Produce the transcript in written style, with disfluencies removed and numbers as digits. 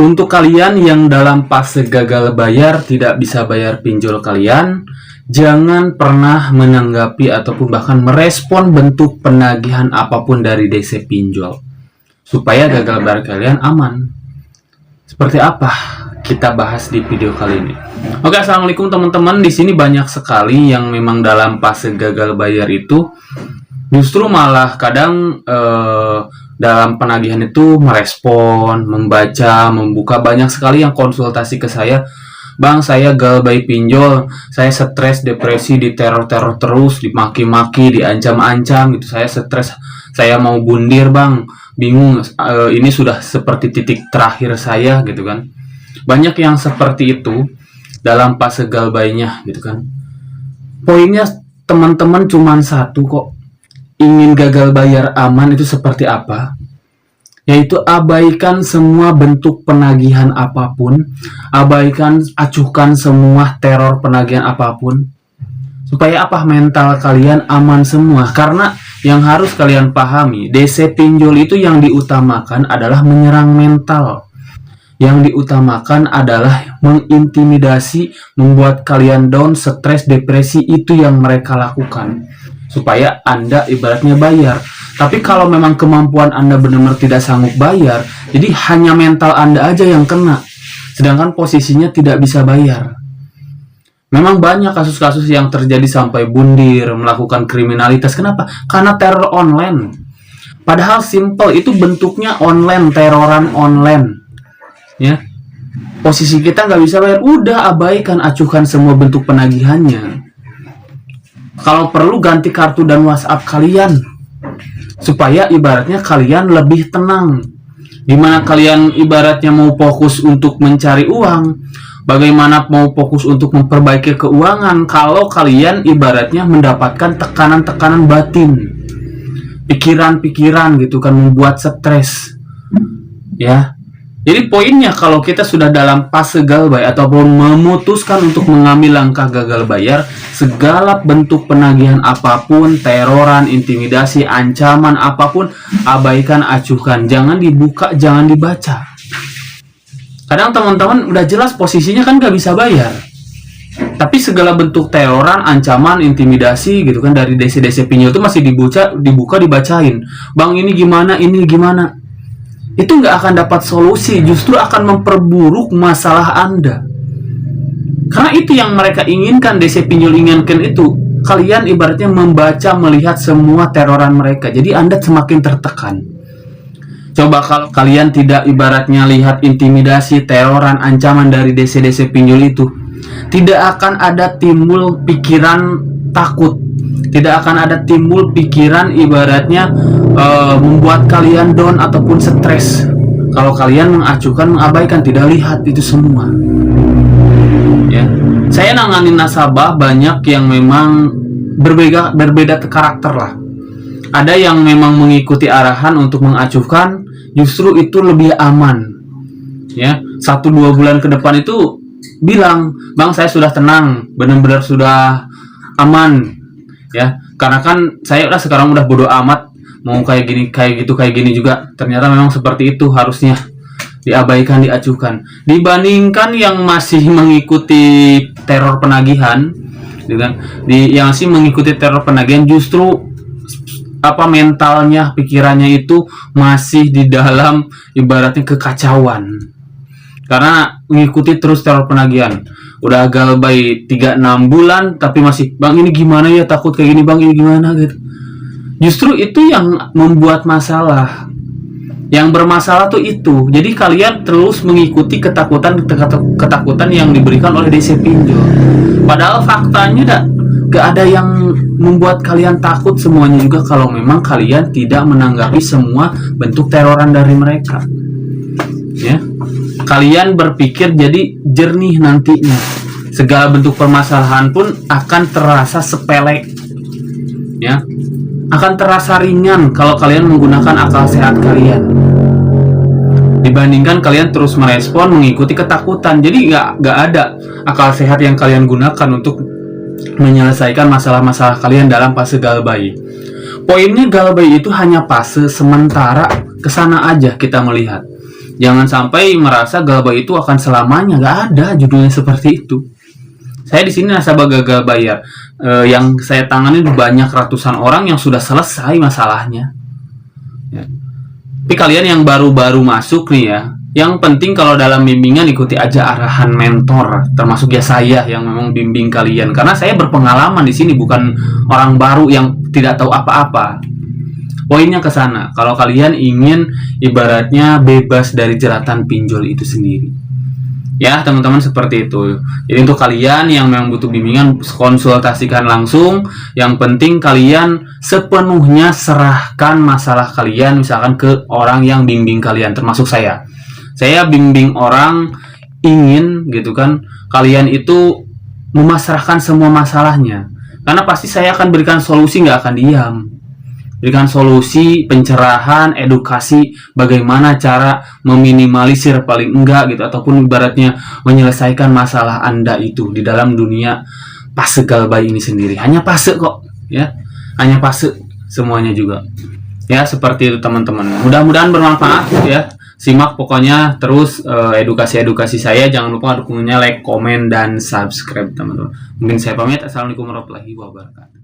Untuk kalian yang dalam fase gagal bayar, tidak bisa bayar pinjol kalian, jangan pernah menanggapi ataupun bahkan merespon bentuk penagihan apapun dari DC pinjol, supaya gagal bayar kalian aman. Seperti apa? Kita bahas di video kali ini. Oke, assalamualaikum teman-teman. Di sini banyak sekali yang memang dalam fase gagal bayar itu justru malah kadang dalam penagihan itu merespon, membaca, membuka. Banyak sekali yang konsultasi ke saya, "Bang, saya gagal bayar pinjol, saya stres, depresi, diteror-teror terus, dimaki-maki, diancam-ancam gitu. Saya stres, saya mau bundir, Bang. Bingung, ini sudah seperti titik terakhir saya," gitu kan. Banyak yang seperti itu dalam fase gagal bayarnya gitu kan. Poinnya teman-teman cuma satu kok. Ingin gagal bayar aman itu seperti apa? Yaitu abaikan semua bentuk penagihan apapun, acuhkan semua teror penagihan apapun. Supaya apa? Mental kalian aman semua. Karena yang harus kalian pahami, DC pinjol itu yang diutamakan adalah menyerang mental. Yang diutamakan adalah mengintimidasi, membuat kalian down, stres, depresi. Itu yang mereka lakukan supaya Anda ibaratnya bayar. Tapi kalau memang kemampuan Anda benar-benar tidak sanggup bayar, jadi hanya mental Anda aja yang kena, sedangkan posisinya tidak bisa bayar. Memang banyak kasus-kasus yang terjadi sampai bundir, melakukan kriminalitas. Kenapa? Karena teror online. Padahal simple, itu bentuknya online, teroran online. Ya, posisi kita nggak bisa bayar, udah abaikan, acuhkan semua bentuk penagihannya. Kalau perlu ganti kartu dan WhatsApp kalian, supaya ibaratnya kalian lebih tenang. Dimana kalian ibaratnya mau fokus untuk mencari uang, bagaimana mau fokus untuk memperbaiki keuangan kalau kalian ibaratnya mendapatkan tekanan-tekanan batin, pikiran-pikiran gitu kan, membuat stres. Ya. Jadi poinnya, kalau kita sudah dalam fase gagal bayar ataupun memutuskan untuk mengambil langkah gagal bayar, segala bentuk penagihan apapun, teroran, intimidasi, ancaman apapun, abaikan, acuhkan. Jangan dibuka, jangan dibaca. Kadang teman-teman udah jelas posisinya kan gak bisa bayar, tapi segala bentuk teroran, ancaman, intimidasi gitu kan dari DC pinjol itu masih dibuka, dibacain. "Bang, ini gimana, ini gimana." Itu nggak akan dapat solusi, justru akan memperburuk masalah Anda. Karena itu yang mereka inginkan, DC pinjol inginkan itu. Kalian ibaratnya membaca, melihat semua teroran mereka. Jadi Anda semakin tertekan. Coba kalau kalian tidak ibaratnya lihat intimidasi, teroran, ancaman dari DC pinjol itu, tidak akan ada timbul pikiran takut. Tidak akan ada timbul pikiran ibaratnya membuat kalian down ataupun stres. Kalau kalian mengacuhkan, mengabaikan, tidak lihat itu semua. Ya, saya nanganin nasabah banyak yang memang berbeda karakter lah. Ada yang memang mengikuti arahan untuk mengacuhkan, justru itu lebih aman. Ya, 1-2 bulan ke depan itu bilang, "Bang, saya sudah tenang, benar-benar sudah aman." Ya, karena kan saya sekarang udah bodo amat, mau kayak gini juga. Ternyata memang seperti itu harusnya, diabaikan, diacuhkan. Dibandingkan yang masih mengikuti teror penagihan, gitu kan? Yang masih mengikuti teror penagihan justru mentalnya, pikirannya itu masih di dalam ibaratnya kekacauan. Karena mengikuti terus teror penagihan. Udah gagal bayar 3-6 bulan tapi masih, "Bang, ini gimana ya, takut kayak gini, Bang, ini gimana," gitu. Justru itu yang membuat masalah. Yang bermasalah tuh itu. Jadi kalian terus mengikuti ketakutan yang diberikan oleh DC pinjol. Padahal faktanya gak ada yang membuat kalian takut. Semuanya juga kalau memang kalian tidak menanggapi semua bentuk teroran dari mereka. Ya, kalian berpikir jadi jernih nantinya. Segala bentuk permasalahan pun akan terasa sepele. Ya, akan terasa ringan kalau kalian menggunakan akal sehat kalian. Dibandingkan kalian terus merespon mengikuti ketakutan. Jadi nggak ada akal sehat yang kalian gunakan untuk menyelesaikan masalah-masalah kalian dalam fase gagal bayar. Poinnya gagal bayar itu hanya fase sementara, kesana aja kita melihat. Jangan sampai merasa Gagal Bayar itu akan selamanya. Nggak ada judulnya seperti itu. Saya di sini nasabah gagal bayar. Yang saya tangani banyak ratusan orang yang sudah selesai masalahnya. Ya. Tapi kalian yang baru-baru masuk nih ya, yang penting kalau dalam bimbingan ikuti aja arahan mentor, termasuk ya saya yang memang bimbing kalian. Karena saya berpengalaman di sini, bukan orang baru yang tidak tahu apa-apa. Poinnya ke sana. Kalau kalian ingin ibaratnya bebas dari jeratan pinjol itu sendiri. Ya, teman-teman, seperti itu. Jadi untuk kalian yang memang butuh bimbingan, konsultasikan langsung. Yang penting kalian sepenuhnya serahkan masalah kalian misalkan ke orang yang bimbing kalian, termasuk saya. Saya bimbing orang ingin gitu kan, kalian itu memasrahkan semua masalahnya. Karena pasti saya akan berikan solusi, nggak akan diam. Berikan solusi, pencerahan, edukasi bagaimana cara meminimalisir paling enggak gitu, ataupun ibaratnya menyelesaikan masalah Anda itu di dalam dunia fase gagal bayar ini sendiri. Hanya fase kok, ya. Hanya fase semuanya juga. Ya, seperti itu teman-teman. Mudah-mudahan bermanfaat ya. Simak pokoknya terus edukasi-edukasi saya. Jangan lupa dukungannya like, komen, dan subscribe teman-teman. Mungkin saya pamit. Assalamualaikum warahmatullahi wabarakatuh.